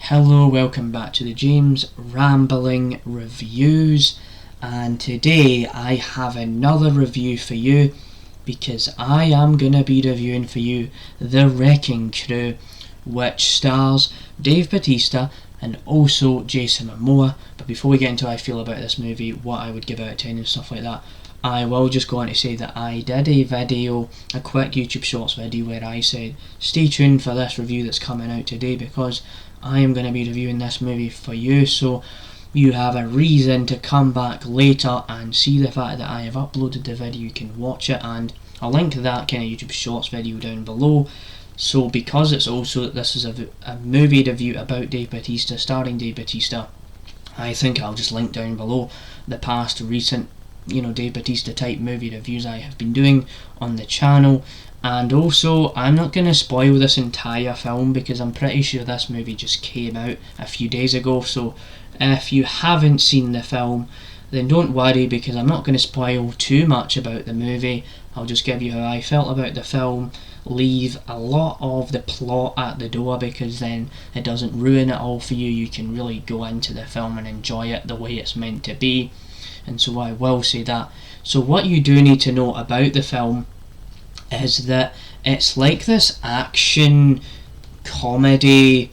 Hello, welcome back to the James Rambling Reviews, and today I have another review for you because I am going to be reviewing for you The Wrecking Crew, which stars Dave Bautista and also Jason Momoa. But before we get into how I feel about this movie, what I would give out of 10 and stuff like that, I will just go on to say that I did a quick YouTube Shorts video where I said stay tuned for this review that's coming out today because I am going to be reviewing this movie for you, so you have a reason to come back later and see the fact that I have uploaded the video. You can watch it, and I'll link to that kind of YouTube Shorts video down below. So because this is a movie review about Dave Bautista, starring Dave Bautista, I think I'll just link down below the past recent Dave Bautista type movie reviews I have been doing on the channel. And also, I'm not going to spoil this entire film because I'm pretty sure this movie just came out a few days ago, so if you haven't seen the film, then don't worry because I'm not going to spoil too much about the movie. I'll just give you how I felt about the film, leave a lot of the plot at the door because then it doesn't ruin it all for you. You can really go into the film and enjoy it the way it's meant to be, and so I will say that. So what you do need to know about the film is that it's like this action comedy,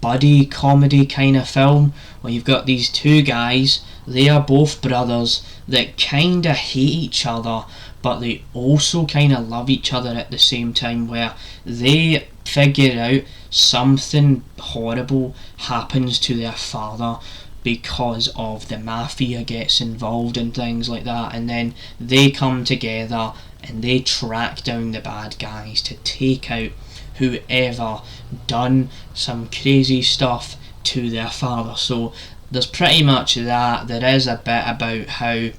buddy comedy kind of film where you've got these two guys. They are both brothers that kind of hate each other, but they also kind of love each other at the same time, where they figure out something horrible happens to their father because of the mafia gets involved and things like that, and then they come together and they track down the bad guys to take out whoever done some crazy stuff to their father. So there's pretty much that. There is a bit about how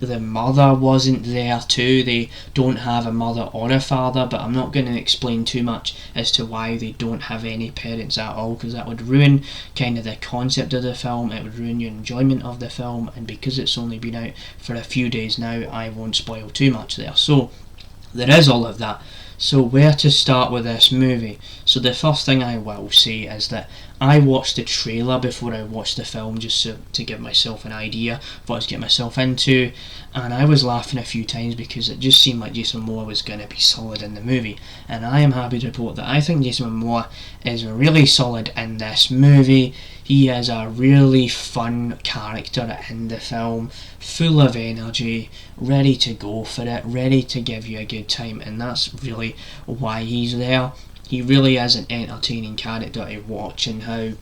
the mother wasn't there too. They don't have a mother or a father, but I'm not going to explain too much as to why they don't have any parents at all, because that would ruin kind of the concept of the film. It would ruin your enjoyment of the film, and because it's only been out for a few days now, I won't spoil too much there. So there is all of that. So where to start with this movie? So the first thing I will say is that I watched the trailer before I watched the film just to give myself an idea of what I was getting myself into, and I was laughing a few times because it just seemed like Jason Momoa was going to be solid in the movie, and I am happy to report that I think Jason Momoa is really solid in this movie. He is a really fun character in the film, full of energy, ready to go for it, ready to give you a good time, and that's really why he's there. He really is an entertaining character to watch, and how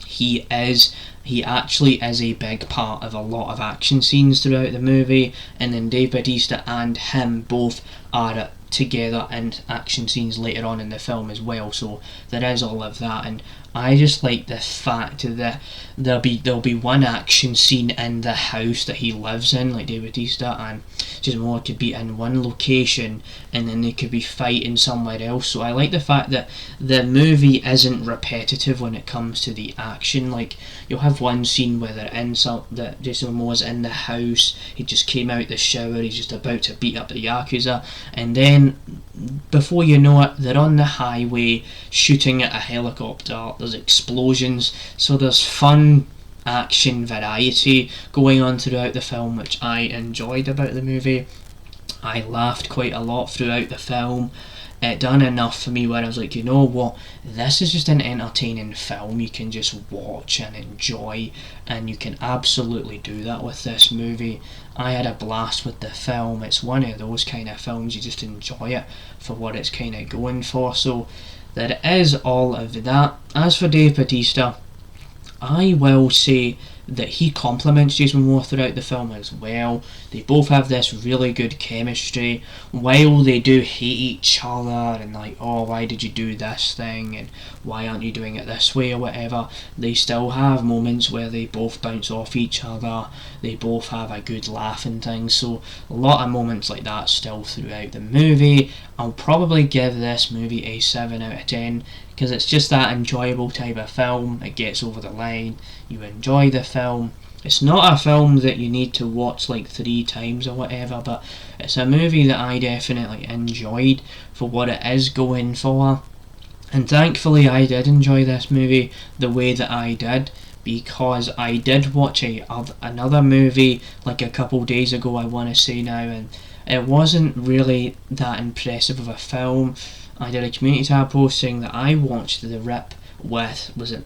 he actually is a big part of a lot of action scenes throughout the movie, and then Dave Bautista and him both are together in action scenes later on in the film as well, so there is all of that. And I just like the fact that there'll be one action scene in the house that he lives in, like Dave Bautista, and Jason Momoa could be in one location and then they could be fighting somewhere else. So I like the fact that the movie isn't repetitive when it comes to the action. Like, you'll have one scene where that Jason Momoa's in the house, he just came out the shower, he's just about to beat up the Yakuza, and then before you know it, they're on the highway shooting at a helicopter, there's explosions, so there's fun action variety going on throughout the film, which I enjoyed about the movie. I laughed quite a lot throughout the film. It done enough for me where I was like, you know what, this is just an entertaining film you can just watch and enjoy, and you can absolutely do that with this movie. I had a blast with the film. It's one of those kind of films you just enjoy it for what it's kind of going for. So there is all of that. As for Dave Bautista, I will say that he complements Jason Momoa throughout the film as well. They both have this really good chemistry. While they do hate each other and like, oh, why did you do this thing and why aren't you doing it this way or whatever, they still have moments where they both bounce off each other. They both have a good laugh and things. So a lot of moments like that still throughout the movie. I'll probably give this movie a 7 out of 10 because it's just that enjoyable type of film. It gets over the line, you enjoy the film. It's not a film that you need to watch like 3 times or whatever, but it's a movie that I definitely enjoyed for what it is going for. And thankfully I did enjoy this movie the way that I did, because I did watch another movie like a couple days ago, I want to say now, and it wasn't really that impressive of a film. I did a community tab post saying that I watched The Rip with, was it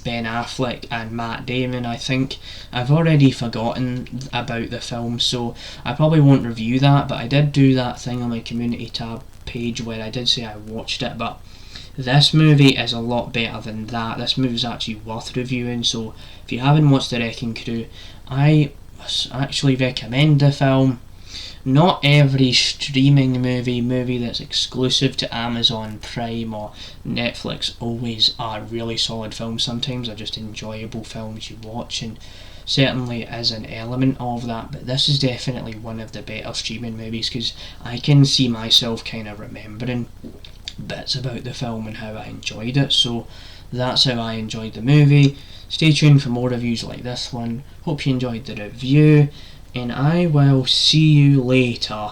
Ben Affleck and Matt Damon, I think. I've already forgotten about the film, so I probably won't review that, but I did do that thing on my community tab page where I did say I watched it. But this movie is a lot better than that. This movie is actually worth reviewing, so if you haven't watched The Wrecking Crew, I actually recommend the film. Not every streaming movie that's exclusive to Amazon Prime or Netflix always are really solid films. Sometimes they're just enjoyable films you watch, and certainly is an element of that, but this is definitely one of the better streaming movies, because I can see myself kind of remembering bits about the film and how I enjoyed it. So that's how I enjoyed the movie. Stay tuned for more reviews like this one. Hope you enjoyed the review, and I will see you later.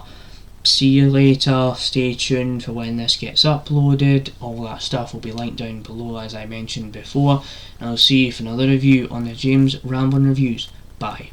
Stay tuned for when this gets uploaded. All that stuff will be linked down below, as I mentioned before, and I'll see you for another review on the James Ramblin' Reviews. Bye.